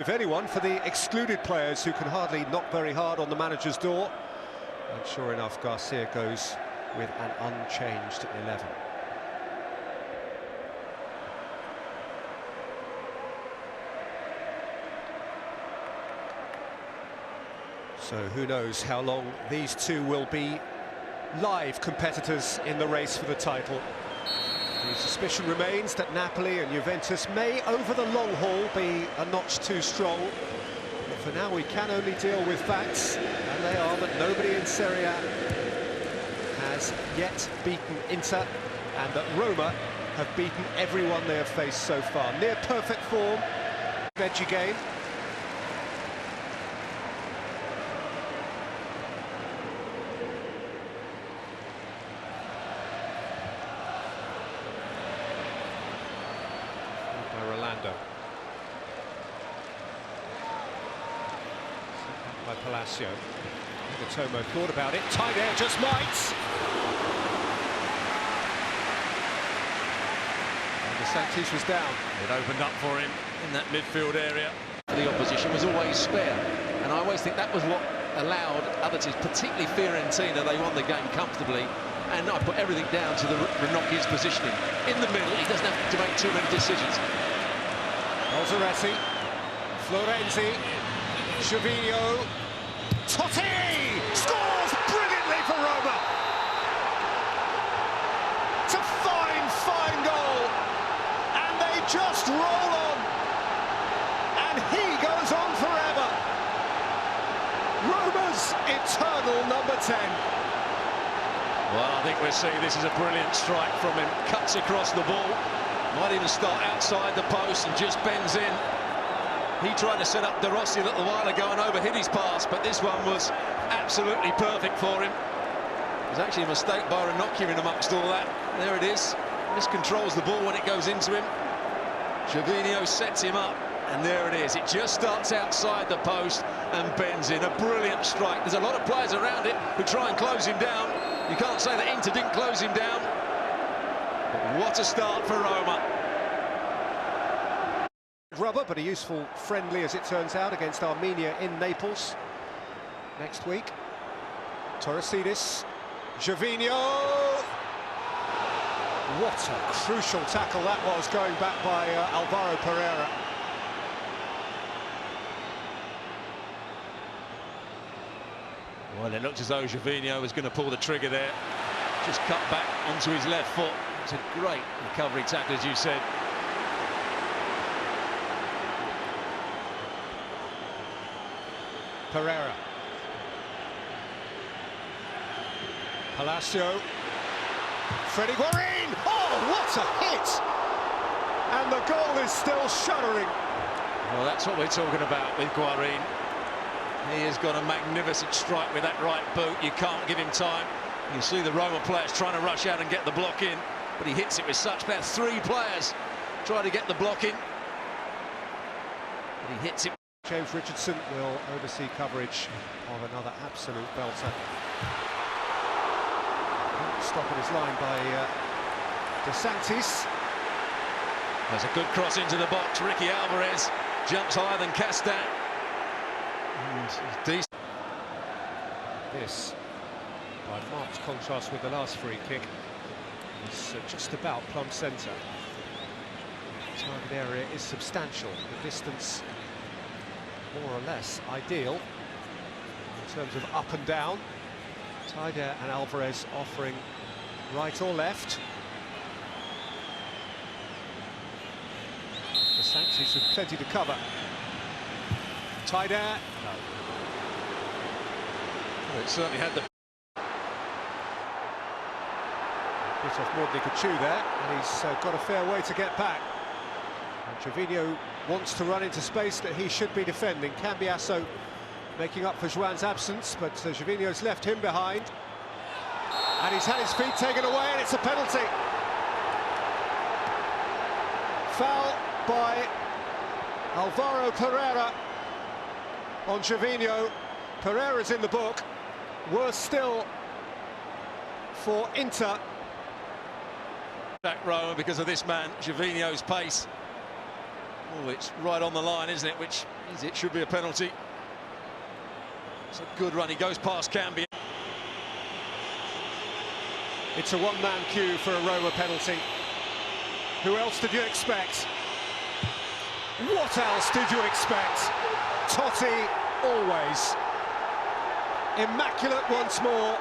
If anyone, for the excluded players who can hardly knock very hard on the manager's door. And sure enough, Garcia goes with an unchanged 11. So who knows how long these two will be live competitors in the race for the title. The suspicion remains that Napoli and Juventus may, over the long haul, be a notch too strong. But for now, we can only deal with facts, and they are that nobody in Serie A has yet beaten Inter, and that Roma have beaten everyone they have faced so far. Near perfect form, edgy game. By Palacio. Tomo thought about it. Tight air just might. And De Sanctis was down. It opened up for him in that midfield area. The opposition was always spare, and I always think that was what allowed other teams, particularly Fiorentina. They won the game comfortably, and I put everything down to the Ranocchi's positioning. In the middle, he doesn't have to make too many decisions. Alzaretti, Florenzi, Gervinho, Totti scores brilliantly for Roma. It's a fine, fine goal, and they just roll on, and he goes on forever. Roma's eternal number 10. Well, I think we're seeing this is a brilliant strike from him. Cuts across the ball, might even start outside the post and just bends in. He tried to set up De Rossi a little while ago and overhit his pass, but this one was absolutely perfect for him. It was actually a mistake by Ranocchi in amongst all that. There it is. Miscontrols the ball when it goes into him. Gervinho sets him up, and there it is. It just starts outside the post and bends in. A brilliant strike. There's a lot of players around it who try and close him down. You can't say that Inter didn't close him down. But what a start for Roma. Rubber, but a useful friendly, as it turns out, against Armenia in Naples next week. Torresidis, Gervinho. What a crucial tackle that was, going back by Alvaro Pereira. Well, it looked as though Gervinho was going to pull the trigger there. Just cut back onto his left foot. It's a great recovery tackle, as you said. Pereira. Palacio. Freddy Guarin! Oh, what a hit! And the goal is still shuddering. Well, that's what we're talking about with Guarin. He has got a magnificent strike with that right boot. You can't give him time. You see the Roma players trying to rush out and get the block in, but he hits it with such power. 3 players try to get the block in, but he hits it. James Richardson will oversee coverage of another absolute belter. Stop in his line by De Sanctis. There's a good cross into the box. Ricky Alvarez jumps higher than Castan. Decent. This, by marked contrast with the last free kick, is just about plumb centre. The target area is substantial. The distance more or less ideal in terms of up and down. Tider and Alvarez offering right or left. The Sanctis with plenty to cover. Tider. No. Well, it certainly had the... Bit off more than he could chew there, and he's got a fair way to get back. And Gervinho wants to run into space that he should be defending. Cambiasso making up for Joan's absence, but Gervinho's left him behind. And he's had his feet taken away, and it's a penalty. Foul by Alvaro Pereira on Gervinho. Pereira's in the book. Worse still for Inter. Back row because of this man, Gervinho's pace. Oh, it's right on the line, isn't it? Which It should be a penalty. It's a good run. He goes past Cambia. It's a one-man queue for a Roma penalty. Who else did you expect? What else did you expect? Totti, always. Immaculate once more.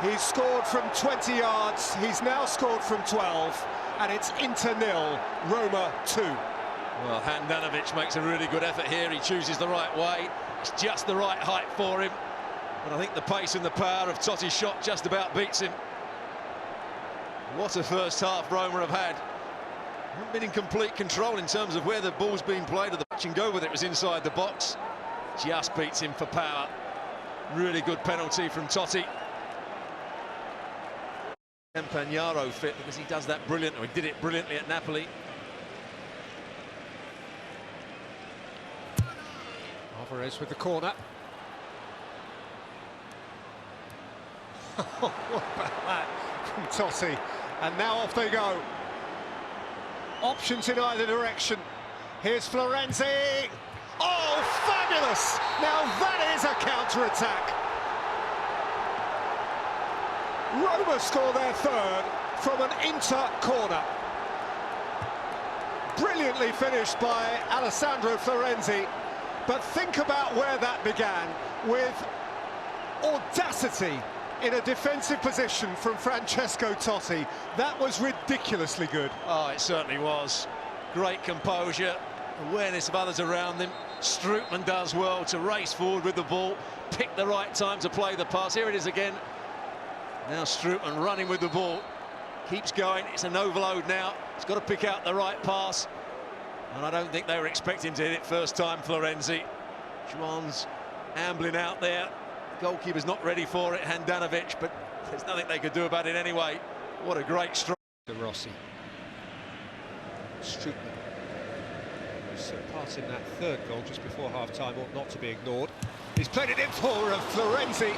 He's scored from 20 yards. He's now scored from 12. And it's Inter 0, Roma 2. Well, Handanovic makes a really good effort here. He chooses the right way. It's just the right height for him. But I think the pace and the power of Totti's shot just about beats him. What a first half Roma have had. Haven't been in complete control in terms of where the ball's being played, or the touch and go with it was inside the box. Just beats him for power. Really good penalty from Totti. Campagnaro fit because he does that brilliantly. He did it brilliantly at Napoli. Alvarez with the corner. What about that from Totti? And now off they go. Options in either direction. Here's Florenzi. Oh, fabulous! Now that is a counter-attack. Roma score their third from an Inter corner. Brilliantly finished by Alessandro Florenzi. But think about where that began, with audacity in a defensive position from Francesco Totti. That was ridiculously good. Oh, it certainly was. Great composure, awareness of others around him. Strootman does well to race forward with the ball, pick the right time to play the pass. Here it is again. Now Strootman running with the ball. Keeps going, it's an overload now. He's got to pick out the right pass. And I don't think they were expecting to hit it first time, Florenzi. Juan's ambling out there. The goalkeeper's not ready for it, Handanovic, but there's nothing they could do about it anyway. What a great strike. De Rossi. Strootman. So part in that third goal just before half-time ought not to be ignored. He's played it in for Florenzi,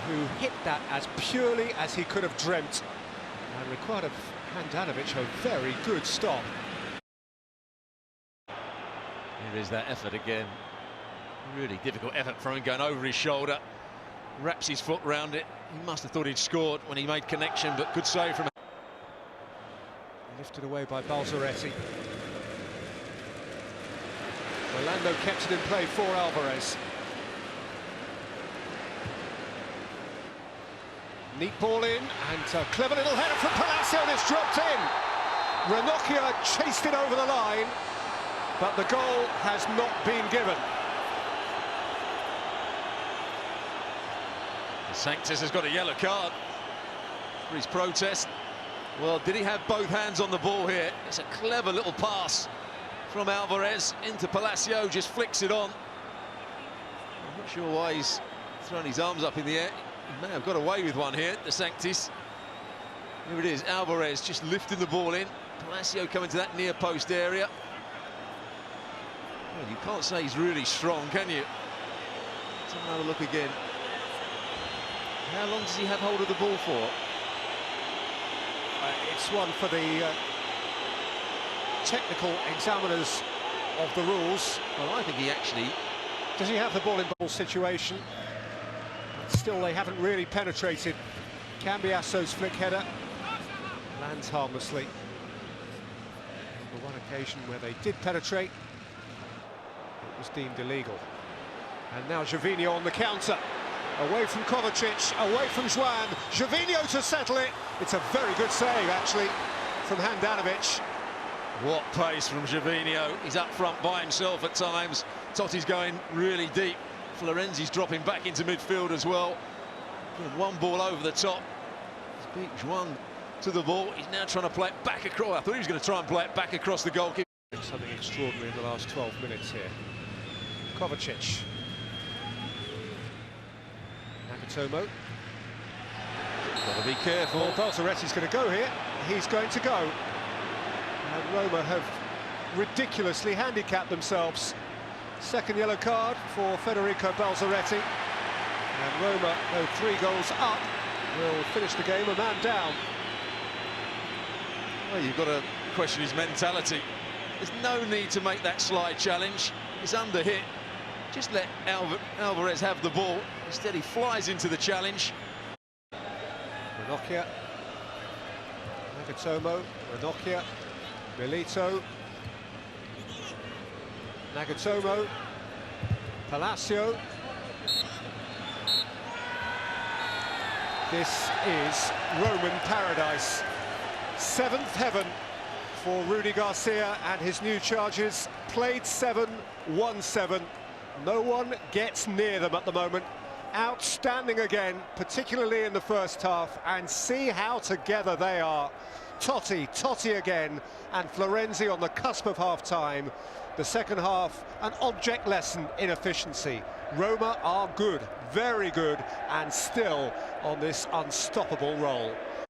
who hit that as purely as he could have dreamt. And required of Handanovic a very good stop. Here is that effort again. Really difficult effort from him, going over his shoulder. Wraps his foot round it. He must have thought he'd scored when he made connection, but good save from him. Lifted away by Balzaretti. Orlando kept it in play for Alvarez. Neat ball in, and a clever little header from Palacio, and it's dropped in. Ranocchia chased it over the line, but the goal has not been given. Sanctus has got a yellow card for his protest. Well, did he have both hands on the ball here? It's a clever little pass from Alvarez into Palacio, just flicks it on. I'm not sure why he's thrown his arms up in the air. He may have got away with one here, De Sanctis. Here it is, Alvarez just lifting the ball in. Palacio coming to that near post area. Well, you can't say he's really strong, can you? Let's have another look again. How long does he have hold of the ball for? It's one for the technical examiners of the rules. Well, I think he actually... Does he have the ball in ball situation? Still, they haven't really penetrated. Cambiaso's flick header lands harmlessly. On the one occasion where they did penetrate, it was deemed illegal. And now Gervinho on the counter. Away from Kovacic, away from Juan. Gervinho to settle it. It's a very good save, actually, from Handanovic. What pace from Gervinho. He's up front by himself at times. Totti's going really deep. Florenzi's dropping back into midfield as well. One ball over the top. He's beat Juan to the ball. He's now trying to play it back across. I thought he was going to try and play it back across the goalkeeper. Something extraordinary in the last 12 minutes here. Kovacic. Nagatomo. Got to be careful. Well, Balzaretti's going to go here. He's going to go. And Roma have ridiculously handicapped themselves. Second yellow card for Federico Balzaretti. And Roma, though 3 goals up, will finish the game a man down. Well, you've got to question his mentality. There's no need to make that slide challenge. It's under hit. Just let Alvarez have the ball. Instead, he flies into the challenge. Ranocchia, Nagatomo, Ranocchia, Milito, Nagatomo, Palacio. This is Roman paradise. Seventh heaven for Rudy Garcia and his new charges. Played 7, won 7. No one gets near them at the moment. Outstanding again, particularly in the first half, and see how together they are. Totti again, and Florenzi on the cusp of half-time. The second half, an object lesson in efficiency. Roma are good, very good, and still on this unstoppable roll.